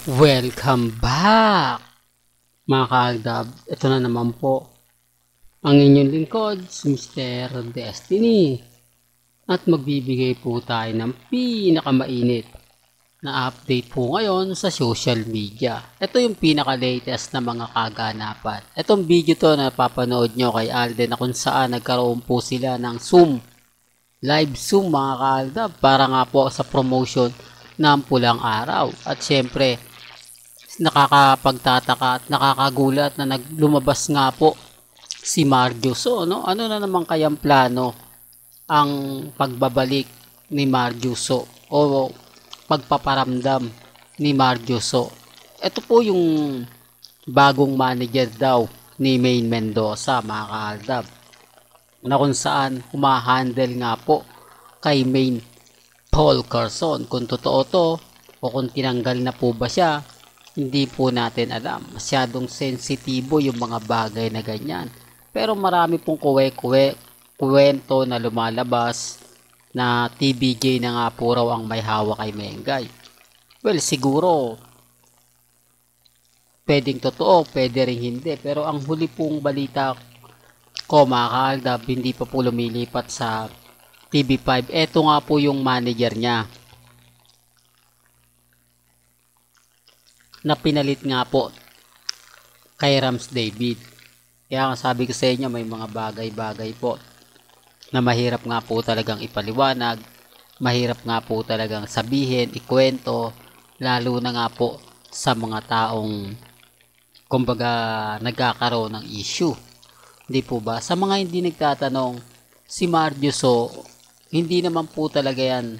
Welcome back, mga kaagdab. Ito na naman po ang inyong lingkod, si Mr. Destiny. At magbibigay po tayo ng pinakamainit na update po ngayon sa social media. Ito yung pinaka-latest na mga kaganapan. Itong video to na papanood nyo kay Alden na kung saan nagkaroon po sila ng Zoom. Live Zoom, mga kaagdab, para nga po sa promotion ng Pulang Araw. At syempre, nakakapagtataka at nakakagulat na lumabas nga po si Marjuso, no? Ano na naman kayang plano ang pagbabalik ni Marjuso o pagpaparamdam ni Marjuso? Ito po yung bagong manager daw ni Maine Mendoza, mga kaaldab, na kung saan humahandle nga po kay Maine Paul Carson. Kung totoo to o kung tinanggal na po ba siya, hindi po natin alam. Masyadong sensitibo yung mga bagay na ganyan. Pero marami pong kwento na lumalabas na TBJ na nga po raw ang may hawak kay Mengay. Well, siguro pwedeng totoo, pwede rin hindi. Pero ang huli pong balita ko, mga kaaldab, hindi pa po lumilipat sa TV5. Eto nga po yung manager niya na pinalit nga po kay Rams David. Kaya nga sabi ko sa inyo, may mga bagay-bagay po na mahirap nga po talagang ipaliwanag, mahirap nga po talagang sabihin, ikwento, lalo na nga po sa mga taong kumbaga nagkakaroon ng issue. Hindi po ba? Sa mga hindi nagtatanong, si Marjuso, hindi naman po talaga yan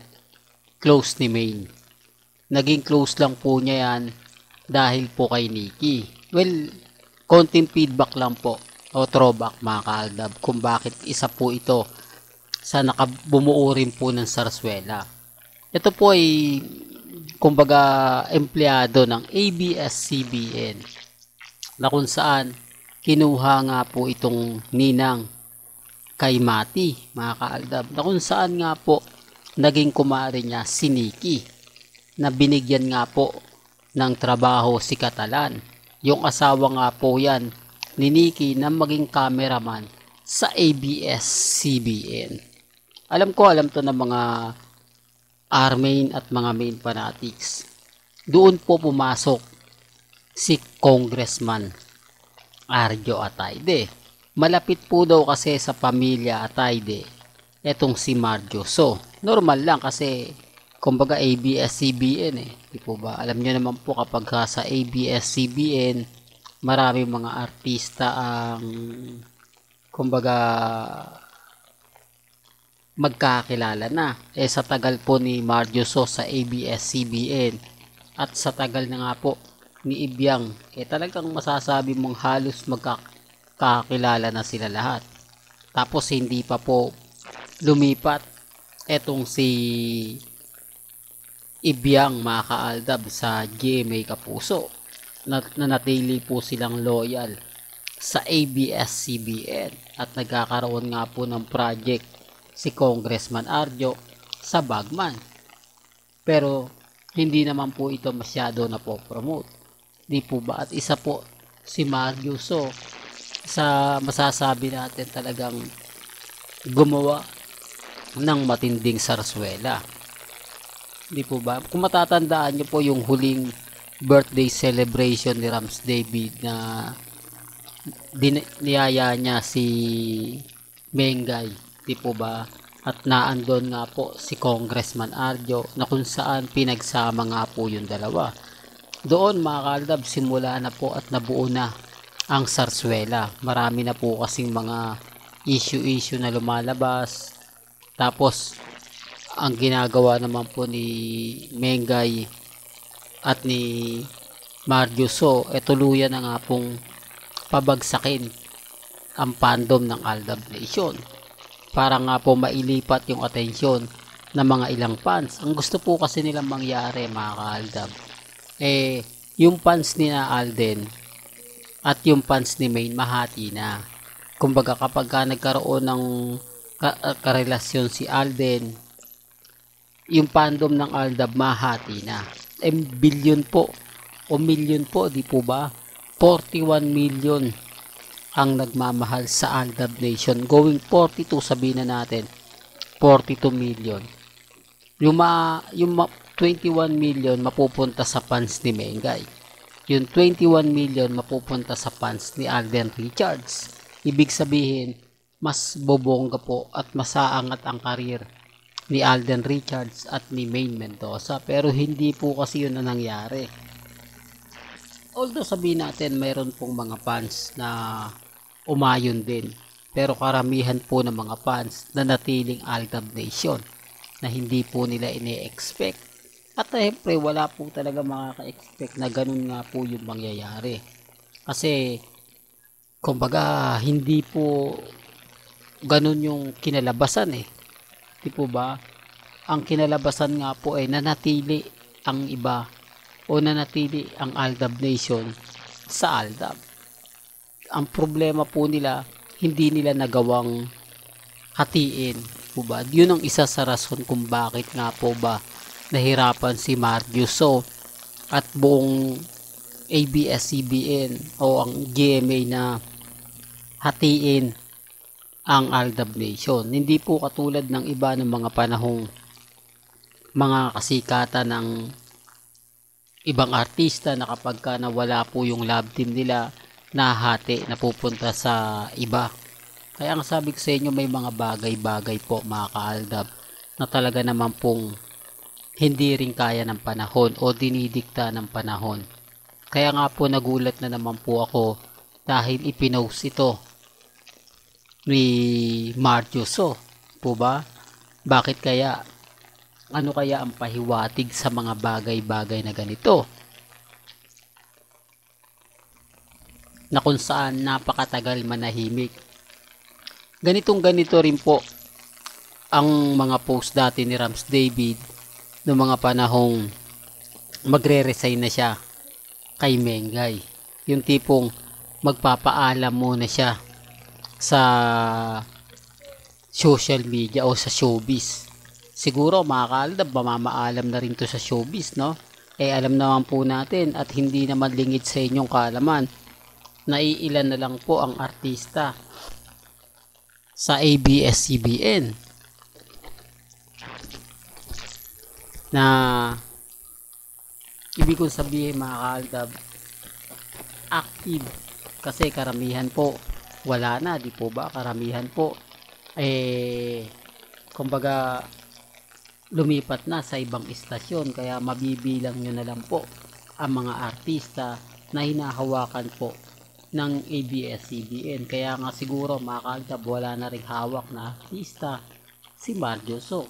close ni Maine. Naging close lang po niya yan dahil po kay Nikki. Well, konting feedback lang po o throwback, mga kaaldab, kung bakit isa po ito sa nakabumuo rin po ng Sarsuela. Ito po ay kumbaga empleyado ng ABS-CBN na kung saan kinuha nga po itong ninang kay Mati, mga kaaldab, na kung saan nga po naging kumare niya si Nikki, na binigyan nga po ng trabaho si Catalan. Yung asawa nga po yan ni Nikki na maging cameraman sa ABS-CBN. Alam to ng mga R-Main at mga Main fanatics. Doon po pumasok si Congressman Arjo Atayde. Malapit po daw kasi sa pamilya Atayde etong si Marjuso. Normal lang kasi kumbaga ABS-CBN di po ba? Alam niyo naman po kapag sa ABS-CBN marami mga artista ang kumbaga magkakilala na. Sa tagal po ni Marjuso sa ABS-CBN at sa tagal na nga po ni Ibyang, talagang masasabi mong halos magkakilala na sila lahat. Tapos hindi pa po lumipat etong si Ibyang, mga kaaldab, sa GMA Kapuso, na natili po silang loyal sa ABS-CBN at nagkakaroon nga po ng project si Congressman Arjo sa Bagman. Pero hindi naman po ito masyado na po promote, di po ba? At isa po si Marjuso sa masasabi natin talagang gumawa ng matinding sarsuela, di po ba? Kung matatandaan nyo po yung huling birthday celebration ni Rams David na niyaya niya si Mengay, di po ba? At naandon nga po si Congressman Arjo na kung saan pinagsama nga po yung dalawa. Doon, mga kaaldab, simula na po at nabuo na ang sarsuela. Marami na po kasing mga issue na lumalabas. Tapos ang ginagawa naman po ni Mengay at ni Marjuso tuluyan na nga pong pabagsakin ang fandom ng Aldab Nation para nga po mailipat yung atensyon ng mga ilang fans. Ang gusto po kasi nilang mangyari, mga kaaldab, yung fans ni na Alden at yung fans ni Maine mahati na. Kumbaga kapag nagkaroon ng karelasyon si Alden, yung fandom ng Aldab mahati na. Billion po o million po, di po ba? 41 million ang nagmamahal sa Aldab Nation. Going 42, sabihin na natin, 42 million. Yung 21 million mapupunta sa fans ni Mengay. Yung 21 million mapupunta sa fans ni Alden Richards. Ibig sabihin, mas bobongga po at masaangat ang karir ni Alden Richards at ni Maine Mendoza. Pero hindi po kasi yun ang nangyari. Although sabihin natin mayroon pong mga fans na umayon din. Pero karamihan po ng mga fans na natiling Aldab Nation na hindi po nila ine-expect. At siyempre wala po talaga makaka-expect na ganun nga po yung mangyayari. Kasi kumbaga hindi po ganun yung kinalabasan eh. Di po ba? Ang kinalabasan nga po ay nanatili ang iba o nanatili ang Aldab Nation sa Aldab. Ang problema po nila, hindi nila nagawang hatiin po ba? Yun ang isa sa rason kung bakit nga po ba nahirapan si Mardius So at buong ABS-CBN o ang GMA na hatiin ang Aldab Nation. Hindi po katulad ng iba ng mga panahong mga kasikatan ng ibang artista na kapag ka nawala po yung love team nila, nahati, napupunta sa iba. Kaya ang sabi ko sa inyo, may mga bagay-bagay po mga ka-Aldab na talaga naman pong hindi rin kaya ng panahon o dinidikta ng panahon. Kaya nga po nagulat na naman po ako dahil ipinost ito ni Mardius So po ba? Bakit kaya? Ano kaya ang pahiwatig sa mga bagay-bagay na ganito? Na kung saan napakatagal manahimik. Ganito rin po ang mga post dati ni Rams David noong mga panahong magre-resign na siya kay Mengay. Yung tipong magpapaalam muna siya sa social media o sa showbiz. Siguro mga ka-Aldab, mamamaalam na rin to sa showbiz, no? Alam naman po natin at hindi naman lingid sa inyong kaalaman na iilan na lang po ang artista sa ABS-CBN na ibig kong sabihin mga ka-Aldab, active. Kasi karamihan po wala na, di po ba? Karamihan po kumbaga lumipat na sa ibang istasyon, kaya mabibilang nyo na lang po ang mga artista na hinahawakan po ng ABS-CBN. Kaya nga siguro mga ka-Aldab, wala na ring hawak na artista si Mardius So.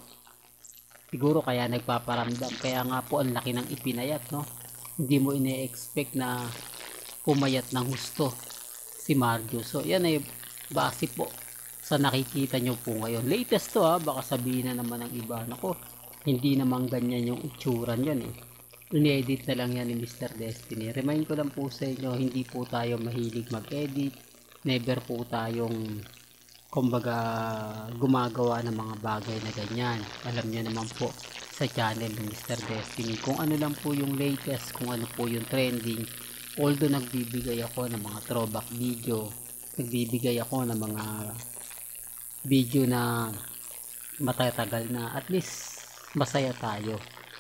Siguro kaya nagpaparamdam, kaya nga po ang laki ng ipinayat, no? Hindi mo ine-expect na pumayat ng husto si Mardius So. Yan ay base po sa nakikita nyo po ngayon. Latest to baka sabihin na naman ng iba, nako, hindi naman ganyan yung itsura niyan eh. In-edit na lang yan ni Mr. Destiny. Remind ko lang po sa inyo, hindi po tayo mahilig mag-edit. Never po tayong kumbaga gumagawa ng mga bagay na ganyan. Alam niyo naman po sa channel ni Mr. Destiny kung ano lang po yung latest, kung ano po yung trending. Although nagbibigay ako ng mga throwback video, nagbibigay ako ng mga video na matatagal na, at least masaya tayo.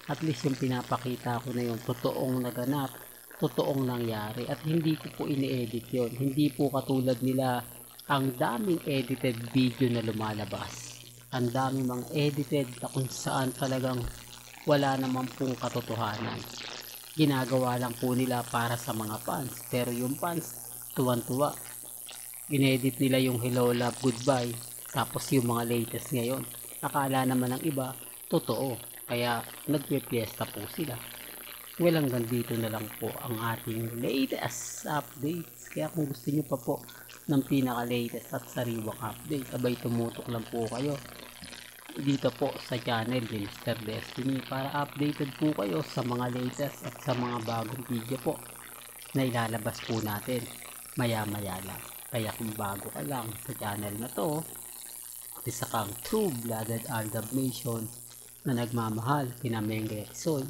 At least yung pinapakita ko na yung totoong naganap, totoong nangyari, at hindi ko po ini-edit yon. Hindi po katulad nila ang daming edited video na lumalabas. Ang daming mga edited na kung saan talagang wala naman pong katotohanan. Ginagawa lang po nila para sa mga fans. Pero yung fans, tuwan-tuwa. Ginedit nila yung hello, love, goodbye. Tapos yung mga latest ngayon. Akala naman ng iba, totoo. Kaya nagpe-fiesta po sila. Well, hanggang dito na lang po ang ating latest updates. Kaya kung gusto nyo pa po ng pinaka-latest at sariwang update, abay tumutok lang po kayo dito po sa channel ni Mr. Destiny para updated po kayo sa mga latest at sa mga bagong video po na ilalabas po natin maya-maya lang. Kaya kung bago ka lang sa channel na to, isa kang true-blooded Aldab Nation na nagmamahal kina Mengay at Soy,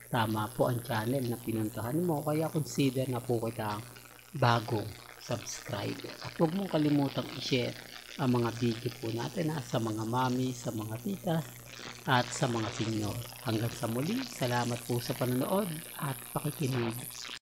tama po ang channel na pinuntahan mo, kaya consider na po kita bagong subscriber. At huwag mong kalimutang i-share ang mga video po natin sa mga mami, sa mga tita at sa mga senior. Hanggang sa muli, salamat po sa panonood at pakikinig.